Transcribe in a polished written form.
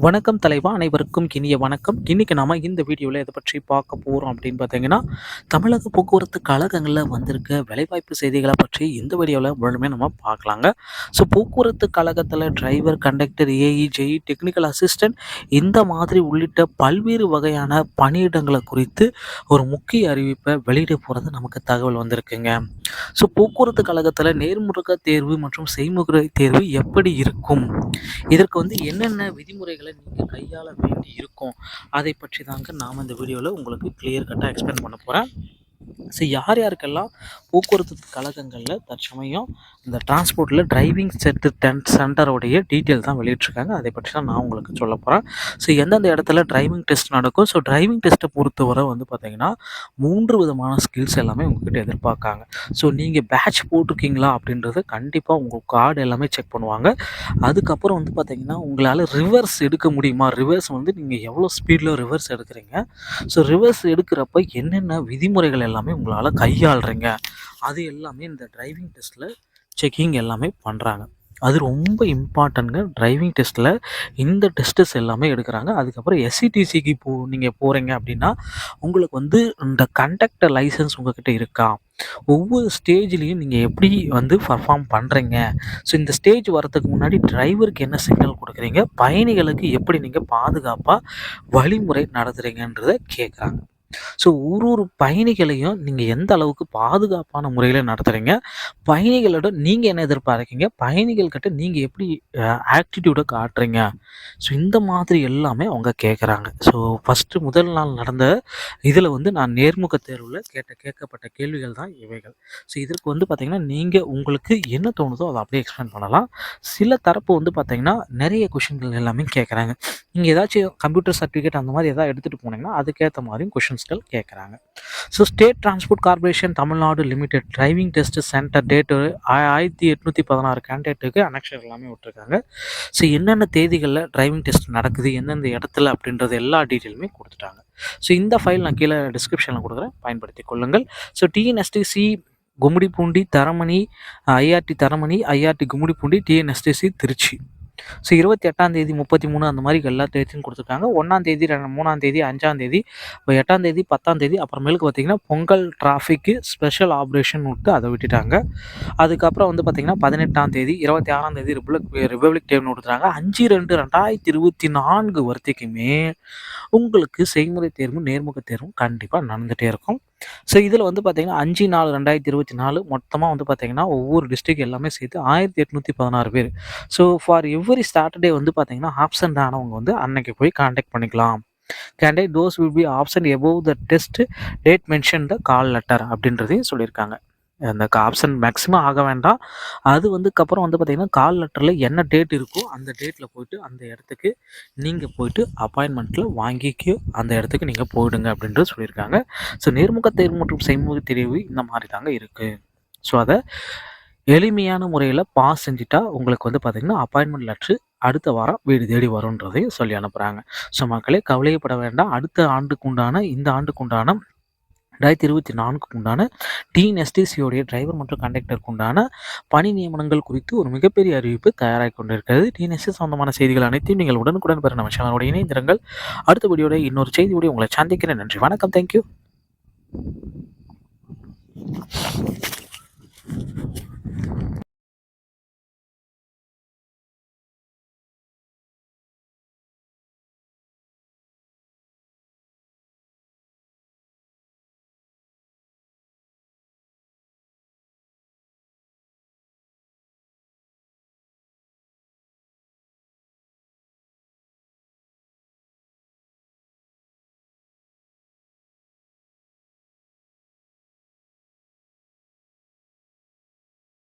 வணக்கம் தலைவா, அனைவருக்கும் இனிய வணக்கம். இன்னைக்கு நாம இந்த வீடியோவில் எதை பற்றி பார்க்க போகிறோம் அப்படின்னு பார்த்தீங்கன்னா, தமிழக போக்குவரத்து கழகங்களில் வந்திருக்க வேலைவாய்ப்பு செய்திகளை பற்றி இந்த வீடியோவில் முழுமையாக நம்ம பார்க்கலாங்க. ஸோ போக்குவரத்து கழகத்தில் driver, conductor, AE, JE, technical assistant இந்த மாதிரி உள்ளிட்ட பல்வேறு வகையான பணியிடங்களை குறித்து ஒரு முக்கிய அறிவிப்பை வெளியிட போகிறது நமக்கு தகவல் வந்திருக்குங்க. ஸோ போக்குவரத்து கழகத்தில் நேர்முக தேர்வு மற்றும் செய்முறை தேர்வு எப்படி இருக்கும், இதற்கு என்னென்ன விதிமுறைகளை நீங்கள் கையாள வேண்டி இருக்கும், அதை பற்றி தாங்க நாம் இந்த வீடியோவில் உங்களுக்கு கிளியர் கட்டாக எக்ஸ்பிளைன் பண்ண போகிறேன். ஸோ யார் யாருக்கெல்லாம் போக்குவரத்து கழகங்களில் தற்சமயம் இந்த டிரான்ஸ்போர்ட்டில் டிரைவிங் சென்டரோடைய டீட்டெயில் தான் வெளியிட்ருக்காங்க, அதை பற்றி தான் நான் உங்களுக்கு சொல்ல போகிறேன். ஸோ எந்தெந்த இடத்துல டிரைவிங் டெஸ்ட் நடக்கும். ஸோ டிரைவிங் டெஸ்ட்டை பொறுத்தவரை பார்த்திங்கன்னா 3 விதமான ஸ்கில்ஸ் எல்லாமே உங்கள்கிட்ட எதிர்பார்க்காங்க. ஸோ நீங்கள் பேட்ச் போட்டிருக்கீங்களா அப்படின்றது கண்டிப்பாக உங்கள் கார்டு எல்லாமே செக் பண்ணுவாங்க. அதுக்கப்புறம் பார்த்திங்கன்னா உங்களால் ரிவர்ஸ் எடுக்க முடியுமா, ரிவர்ஸ் நீங்கள் எவ்வளோ ஸ்பீடில் ரிவர்ஸ் எடுக்கிறீங்க, ஸோ ரிவர்ஸ் எடுக்கிறப்ப என்னென்ன விதிமுறைகள் எல்லாமே உங்களால் கையாளுறீங்க, அது எல்லாமே இந்த டிரைவிங் டெஸ்ட்டில் செக்கிங் எல்லாமே பண்ணுறாங்க. அது ரொம்ப இம்பார்ட்டன்ட்ங்க. டிரைவிங் டெஸ்ட்டில் இந்த டெஸ்ட்டஸ் எல்லாமே எடுக்கிறாங்க. அதுக்கப்புறம் எஸ்சிடிசிக்கு நீங்கள் போகிறீங்க அப்படின்னா உங்களுக்கு இந்த கண்டக்டர் லைசன்ஸ் உங்கள்கிட்ட இருக்கா, ஒவ்வொரு ஸ்டேஜ்லேயும் நீங்கள் எப்படி பர்ஃபார்ம் பண்ணுறீங்க, ஸோ இந்த ஸ்டேஜ் வரதுக்கு முன்னாடி டிரைவருக்கு என்ன சிக்னல் கொடுக்குறீங்க, பயணிகளுக்கு எப்படி நீங்கள் பாதுகாப்பாக வழிமுறை நடத்துகிறீங்கன்றதை கேட்குறாங்க. ஸோ ஒரு பயணிகளையும் நீங்கள் எந்த அளவுக்கு பாதுகாப்பான முறையில் நடத்துகிறீங்க, பயணிகளோட நீங்கள் என்ன எதிர்பார்க்கீங்க, பயணிகள்கிட்ட நீங்கள் எப்படி ஆட்டிடியூடை காட்டுறீங்க, ஸோ இந்த மாதிரி எல்லாமே அவங்க கேட்குறாங்க. ஸோ ஃபஸ்ட்டு முதல் நாள் நடந்த இதில் நான் நேர்முக தேர்வில் கேட்கப்பட்ட கேள்விகள் தான் இவைகள். ஸோ இதற்கு பார்த்திங்கன்னா நீங்கள் உங்களுக்கு என்ன தோணுதோ அதை அப்படியே எக்ஸ்பிளைன் பண்ணலாம். சில தரப்பு பார்த்திங்கன்னா நிறைய கொஷின்கள் எல்லாமே கேட்குறாங்க. நீங்கள் ஏதாச்சும் கம்ப்யூட்டர் சர்டிஃபிகேட் அந்த மாதிரி எதாவது எடுத்துகிட்டு போனீங்கன்னா அதுக்கேற்ற மாதிரியும் கொஷின்ஸ்கள் கேட்குறாங்க. So state transport corporation Tamil Nadu limited driving test centre date 1816 கேண்டிடேட்டுக்கு அனெக்ஷன் எல்லாமே விட்டுருக்காங்க. ஸோ என்னென்ன தேதிகளில் டிரைவிங் டெஸ்ட் நடக்குது, எந்தெந்த இடத்துல அப்படின்றது எல்லா டீட்டெயிலுமே கொடுத்துட்டாங்க. ஸோ இந்த ஃபைல் நான் கீழே டிஸ்கிரிப்ஷனில் கொடுக்குறேன், பயன்படுத்தி கொள்ளுங்கள். So TNSTC Gummidipoondi Taramani, IRT Taramani, IRT Gummidipoondi, TNSTC Tiruchi. So 28ஆம் தேதி 33 அந்த மாதிரி எல்லா தேதியும் கொடுத்துருக்காங்க. 1ஆம் தேதி 3ஆம் தேதி 5ஆம் தேதி 8ஆம் தேதி 10ஆம் தேதி அப்புறமேலுக்கு பார்த்திங்கன்னா பொங்கல் டிராஃபிக்கு ஸ்பெஷல் ஆப்ரேஷன் விட்டு அதை விட்டுட்டாங்க. அதுக்கப்புறம் பார்த்திங்கன்னா 18ஆம் தேதி 26ஆம் தேதி ரிபப்ளிக் டேன்னு கொடுத்துட்டாங்க. 5/2/2024 வரைக்குமே உங்களுக்கு செய்முறை தேர்வும் நேர்முக தேர்வும் கண்டிப்பாக நடந்துகிட்டே இருக்கும். ஸோ இதில் பார்த்திங்கன்னா 5/4/2024 மொத்தமாக பார்த்திங்கன்னா ஒவ்வொரு டிஸ்ட்ரிக்ட் எல்லாமே சேர்த்து 1816 பேர். ஸோ ஃபார் எவ்ரி சாட்டர்டே பார்த்திங்கன்னா ஆப்சண்ட் ஆனவங்க அன்னைக்கு போய் கான்டாக்ட் பண்ணிக்கலாம். Candidate those will be absent above the test date mention the call letter அப்படின்றதையும் சொல்லியிருக்காங்க. அந்த ஆப்ஷன் மேக்ஸிமம் ஆக வேண்டாம். அது அப்புறம் பார்த்திங்கன்னா கால் லெட்டரில் என்ன டேட் இருக்கோ அந்த டேட்டில் போய்ட்டு அந்த இடத்துக்கு நீங்கள் போய்ட்டு அப்பாயின்மெண்ட்டில் வாங்கிக்க அந்த இடத்துக்கு நீங்கள் போயிடுங்க அப்படின்றது சொல்லியிருக்காங்க. ஸோ நேர்முக தேர்வு மற்றும் செய்முறை தேர்வு இந்த மாதிரி தாங்க இருக்குது. ஸோ அதை எளிமையான முறையில் பாஸ் செஞ்சுட்டா உங்களுக்கு பார்த்திங்கன்னா அப்பாயின்மெண்ட் லெட்ரு அடுத்த வாரம் வீடு தேடி வரும்ன்றதையும் சொல்லி அனுப்புகிறாங்க. ஸோ மக்களே கவலையப்பட வேண்டாம். அடுத்த ஆண்டுக்குண்டான இந்த ஆண்டுக்குண்டான 2024 உண்டான டிஎன்எஸ்டிசியோடைய டிரைவர் மற்றும் கண்டக்டருக்கு உண்டான பணி நியமனங்கள் குறித்து ஒரு மிகப்பெரிய அறிவிப்பு தயாராகி கொண்டிருக்கிறது. டிஎன்எஸ்டி சம்பந்தமான செய்திகள் அனைத்தையும் நீங்கள் உடனுக்குடன் பெற நம்ம சேனலோட இணைந்திருங்கள். அடுத்த வீடியோட இன்னொரு செய்தியோட உங்களை சந்திக்கிறேன். நன்றி, வணக்கம், தேங்க்யூ.